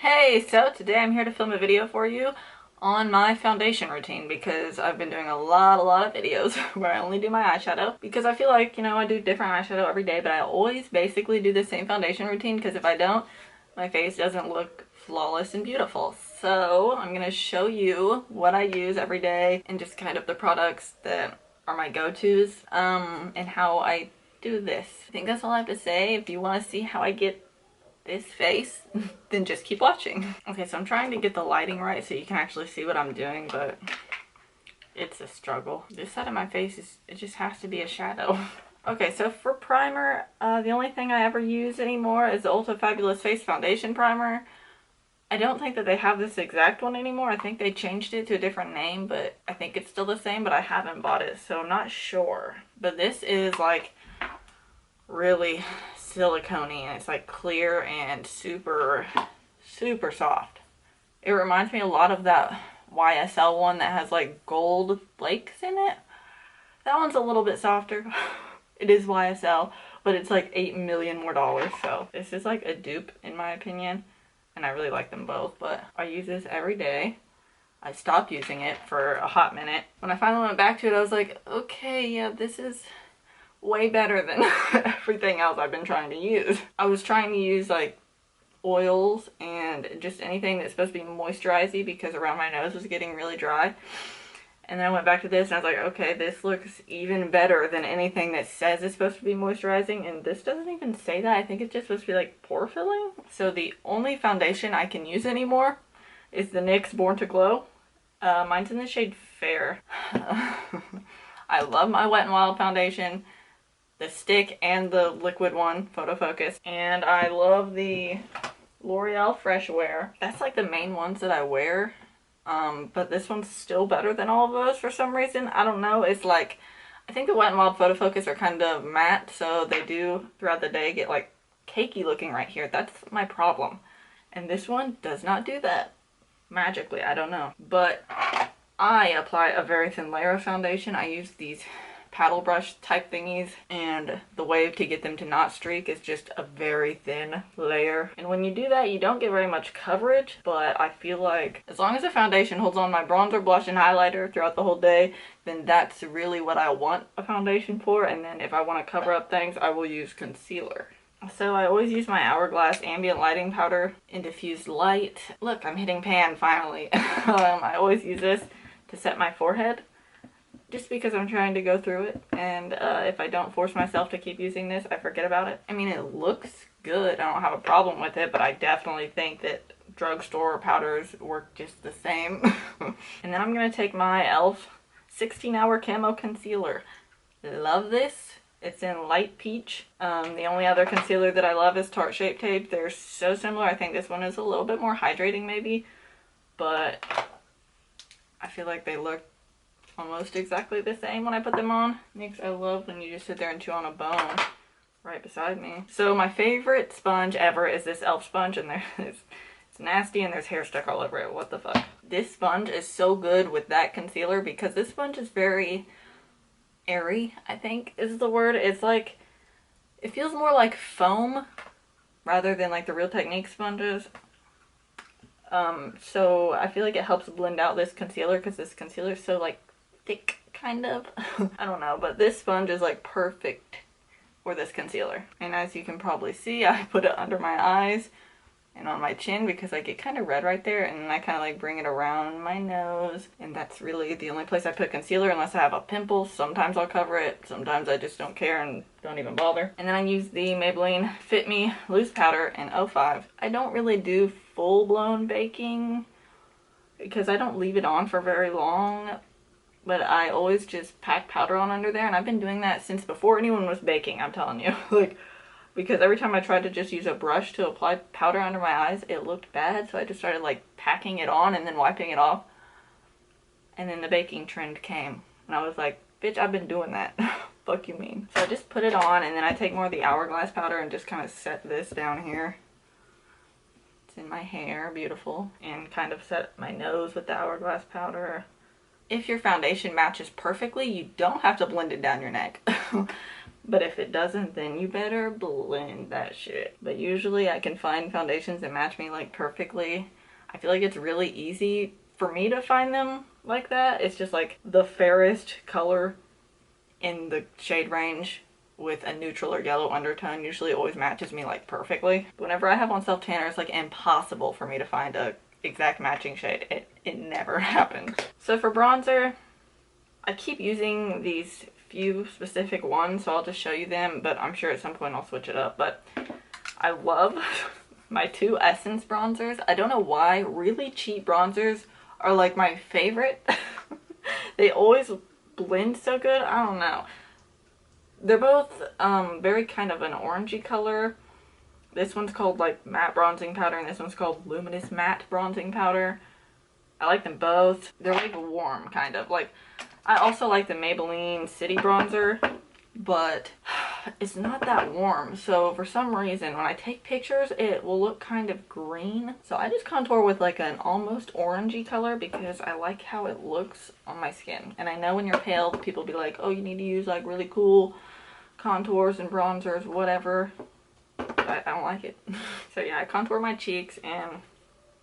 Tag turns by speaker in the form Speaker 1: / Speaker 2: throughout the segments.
Speaker 1: Hey, so today I'm here to film a video for you on my foundation routine because I've been doing a lot of videos where I only do my eyeshadow because I feel like, I do different eyeshadow every day, but I always basically do the same foundation routine because if I don't, my face doesn't look flawless and beautiful. So I'm going to show you what I use every day and just kind of the products that are my go-tos and how I do this. I think that's all I have to say. If you want to see how I get this face, then just keep watching. Okay, so I'm trying to get the lighting right so you can actually see what I'm doing, but it's a struggle. This side of my face it just has to be a shadow. Okay, so for primer, the only thing I ever use anymore is the Ulta Fabulous Face Foundation Primer. I don't think that they have this exact one anymore. I think they changed it to a different name, but I think it's still the same, but I haven't bought it, so I'm not sure. But this is like really silicone-y and it's like clear and super soft. It reminds me a lot of that YSL one that has like gold flakes in it. That one's a little bit softer. It is YSL, but it's like $8 million more, so this is like a dupe in my opinion, and I really like them both, but I use this every day. I stopped using it for a hot minute. When I finally went back to it, I was like, okay, yeah, this is way better than everything else I've been trying to use. I was trying to use like oils and just anything that's supposed to be moisturizing because around my nose was getting really dry. And then I went back to this and I was like, okay, this looks even better than anything that says it's supposed to be moisturizing, and this doesn't even say that. I think it's just supposed to be like pore filling. So the only foundation I can use anymore is the NYX Born to Glow. Mine's in the shade Fair. I love my Wet n Wild foundation, the stick and the liquid one, Photo Focus, and I love the L'Oreal Fresh Wear. That's like the main ones that I wear, but this one's still better than all of those for some reason. I don't know, it's like, I think the Wet n Wild Photo Focus are kind of matte, so they do throughout the day get like cakey looking right here. That's my problem, and this one does not do that magically. I don't know, but I apply a very thin layer of foundation. I use these paddle brush type thingies, and the way to get them to not streak is just a very thin layer. And when you do that, you don't get very much coverage, but I feel like as long as the foundation holds on my bronzer, blush, and highlighter throughout the whole day, then that's really what I want a foundation for. And then if I want to cover up things, I will use concealer. So I always use my Hourglass Ambient Lighting Powder in Diffused Light. Look, I'm hitting pan finally. I always use this to set my forehead, just because I'm trying to go through it, and if I don't force myself to keep using this, I forget about it. I mean, it looks good. I don't have a problem with it, but I definitely think that drugstore powders work just the same. And then I'm going to take my e.l.f. 16-Hour Camo Concealer. Love this. It's in light peach. The only other concealer that I love is Tarte Shape Tape. They're so similar. I think this one is a little bit more hydrating maybe, but I feel like they look almost exactly the same when I put them on. NYX, I love when you just sit there and chew on a bone right beside me. So my favorite sponge ever is this e.l.f. sponge, and it's nasty and there's hair stuck all over it. What the fuck? This sponge is so good with that concealer because this sponge is very airy, I think is the word. It's like, it feels more like foam rather than like the Real Technique sponges. So I feel like it helps blend out this concealer because this concealer is so like thick, kind of. I don't know, but this sponge is like perfect for this concealer. And as you can probably see, I put it under my eyes and on my chin because I get kind of red right there, and then I kind of like bring it around my nose, and that's really the only place I put concealer unless I have a pimple. Sometimes I'll cover it, sometimes I just don't care and don't even bother. And then I use the Maybelline Fit Me Loose Powder in 05. I don't really do full-blown baking because I don't leave it on for very long, but I always just pack powder on under there, and I've been doing that since before anyone was baking, I'm telling you. Like, because every time I tried to just use a brush to apply powder under my eyes, it looked bad, so I just started like packing it on and then wiping it off. And then the baking trend came, and I was like, bitch, I've been doing that. Fuck you mean. So I just put it on, and then I take more of the Hourglass powder and just kind of set this down here. It's in my hair, beautiful, and kind of set my nose with the Hourglass powder. If your foundation matches perfectly, you don't have to blend it down your neck. But if it doesn't, then you better blend that shit. But usually I can find foundations that match me like perfectly. I feel like it's really easy for me to find them like that. It's just like the fairest color in the shade range with a neutral or yellow undertone usually always matches me like perfectly. But whenever I have on self tanner, it's like impossible for me to find a exact matching shade. It never happens. So for bronzer, I keep using these few specific ones, so I'll just show you them, but I'm sure at some point I'll switch it up. But I love my two Essence bronzers. I don't know why. Really cheap bronzers are like my favorite. They always blend so good. I don't know. They're both very kind of an orangey color. This one's called like matte bronzing powder, and this one's called luminous matte bronzing powder. I like them both. They're like warm, kind of. Like, I also like the Maybelline City Bronzer, but it's not that warm. So for some reason, when I take pictures, it will look kind of green. So I just contour with like an almost orangey color because I like how it looks on my skin. And I know when you're pale, people be like, oh, you need to use like really cool contours and bronzers, whatever. But I don't like it. So yeah, I contour my cheeks and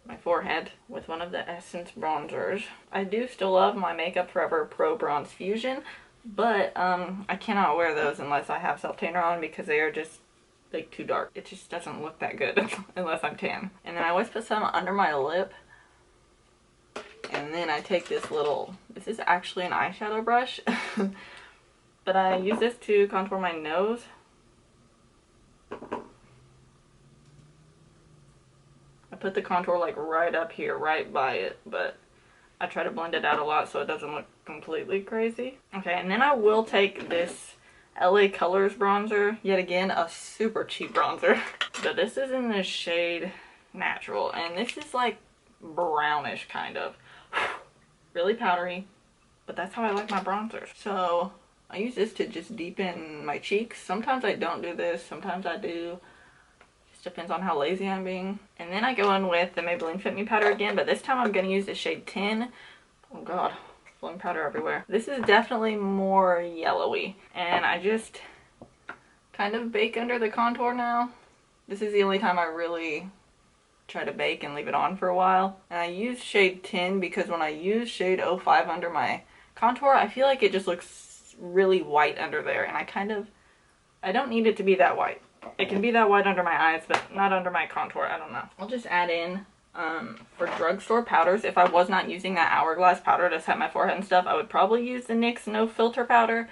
Speaker 1: my forehead with one of the Essence bronzers. I do still love my Makeup Forever Pro Bronze Fusion, but I cannot wear those unless I have self tanner on because they are just like too dark. It just doesn't look that good unless I'm tan. And then I always put some under my lip, and then I take this is actually an eyeshadow brush, but I use this to contour my nose. I put the contour like right up here, right by it, but I try to blend it out a lot so it doesn't look completely crazy. Okay, and then I will take this LA Colors bronzer, yet again a super cheap bronzer. But this is in the shade Natural, and this is like brownish kind of. Really powdery, but that's how I like my bronzers. So I use this to just deepen my cheeks. Sometimes I don't do this, sometimes I do. Depends on how lazy I'm being. And then I go in with the Maybelline Fit Me powder again, but this time I'm going to use the shade 10. Oh god, flowing powder everywhere. This is definitely more yellowy, and I just kind of bake under the contour now. This is the only time I really try to bake and leave it on for a while. And I use shade 10 because when I use shade 05 under my contour, I feel like it just looks really white under there, and I don't need it to be that white. It can be that white under my eyes, but not under my contour. I don't know. I'll just add in, for drugstore powders, if I was not using that Hourglass powder to set my forehead and stuff, I would probably use the NYX No Filter powder.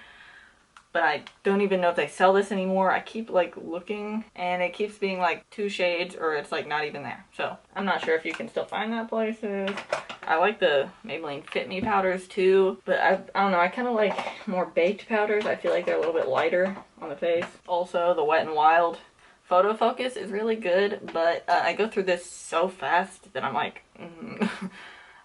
Speaker 1: But I don't even know if they sell this anymore. I keep like looking, and it keeps being like 2 shades, or it's like not even there. So I'm not sure if you can still find that places. I like the Maybelline Fit Me powders too, but I don't know, I kind of like more baked powders. I feel like they're a little bit lighter on the face. Also, the Wet n Wild Photo Focus is really good, but I go through this so fast that I'm like,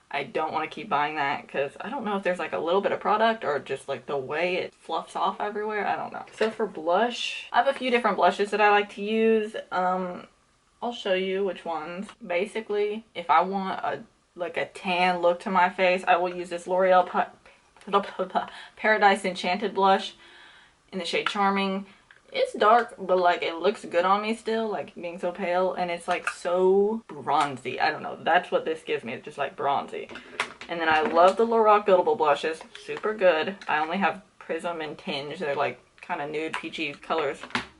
Speaker 1: I don't want to keep buying that because I don't know if there's like a little bit of product or just like the way it fluffs off everywhere. I don't know. So for blush, I have a few different blushes that I like to use. I'll show you which ones. Basically, if I want like a tan look to my face, I will use this L'Oreal Paradise Enchanted blush in the shade Charming. It's dark, but like it looks good on me still, like being so pale, and it's like so bronzy. I don't know, that's what this gives me. It's just like bronzy. And then I love the Lorac Buildable blushes, super good. I only have Prism and Tinge. They're like kind of nude peachy colors.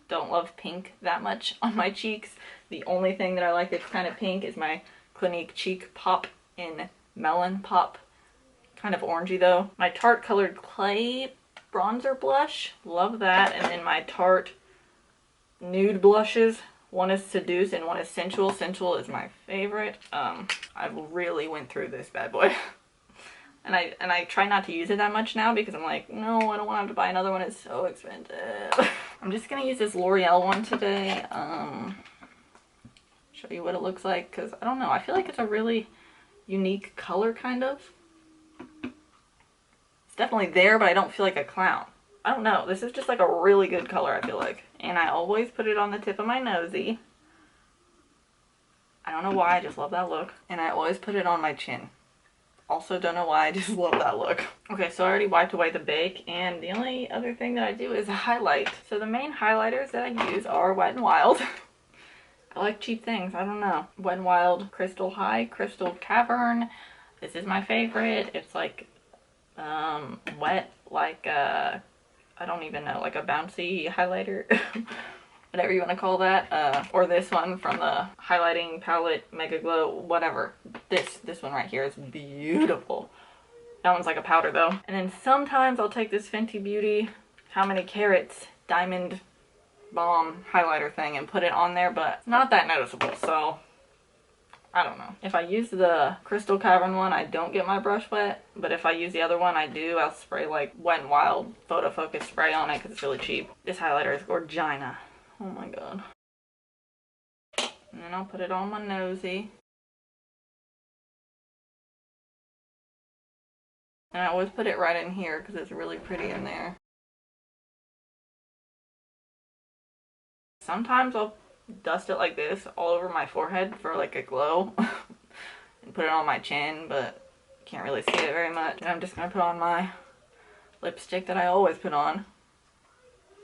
Speaker 1: Don't love pink that much on my cheeks. The only thing that I like that's kind of pink is my Clinique Cheek Pop in Melon Pop. Kind of orangey though. My Tarte Colored Clay bronzer blush, love that. And then my Tarte nude blushes, one is Seduce and one is Sensual. Sensual is my favorite. I really went through this bad boy. and I try not to use it that much now because I'm like, no, I don't want to have to buy another one, it's so expensive. I'm just gonna use this L'Oreal one today. Show you what it looks like, because I don't know, I feel like it's a really unique color kind of. Definitely there, but I don't feel like a clown. I don't know. This is just like a really good color, I feel like. And I always put it on the tip of my nosy. I don't know why, I just love that look. And I always put it on my chin. Also don't know why, I just love that look. Okay, so I already wiped away the bake, and the only other thing that I do is highlight. So the main highlighters that I use are Wet n Wild. I like cheap things, I don't know. Wet n Wild Crystal High, Crystal Cavern. This is my favorite. It's like wet, like I don't even know, like a bouncy highlighter. Whatever you want to call that. Or this one from the highlighting palette, Mega Glow, whatever. This one right here is beautiful. That one's like a powder though. And then sometimes I'll take this Fenty Beauty How Many Carats Diamond Balm highlighter thing and put it on there, but it's not that noticeable, so I don't know. If I use the Crystal Cavern one, I don't get my brush wet, but if I use the other one, I do. I'll spray like Wet n Wild Photo Focus spray on it because it's really cheap. This highlighter is Gorgina. Oh my god. And then I'll put it on my nosy. And I always put it right in here because it's really pretty in there. Sometimes I'll dust it like this all over my forehead for like a glow. And put it on my chin, but can't really see it very much. And I'm just going to put on my lipstick that I always put on.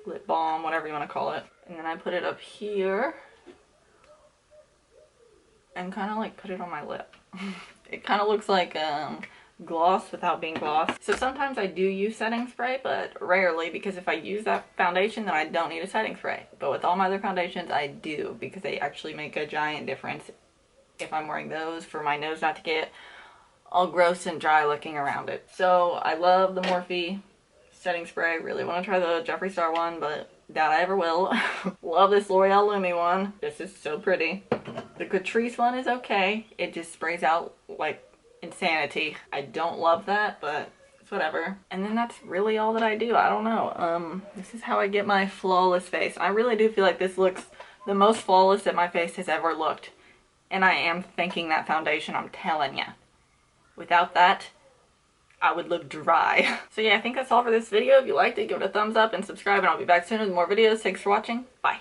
Speaker 1: Lip balm, whatever you want to call it. And then I put it up here and kind of like put it on my lip. It kind of looks like gloss without being gloss. So sometimes I do use setting spray, but rarely, because if I use that foundation then I don't need a setting spray. But with all my other foundations I do, because they actually make a giant difference if I'm wearing those, for my nose not to get all gross and dry looking around it. So I love the Morphe setting spray. Really want to try the Jeffree Star one, but doubt I ever will. Love this L'Oreal Lumi one. This is so pretty. The Catrice one is okay. It just sprays out like insanity. I don't love that, but it's whatever. And then that's really all that I do. I don't know. This is how I get my flawless face. I really do feel like this looks the most flawless that my face has ever looked. And I am thanking that foundation, I'm telling ya. Without that, I would look dry. So yeah, I think that's all for this video. If you liked it, give it a thumbs up and subscribe, and I'll be back soon with more videos. Thanks for watching. Bye.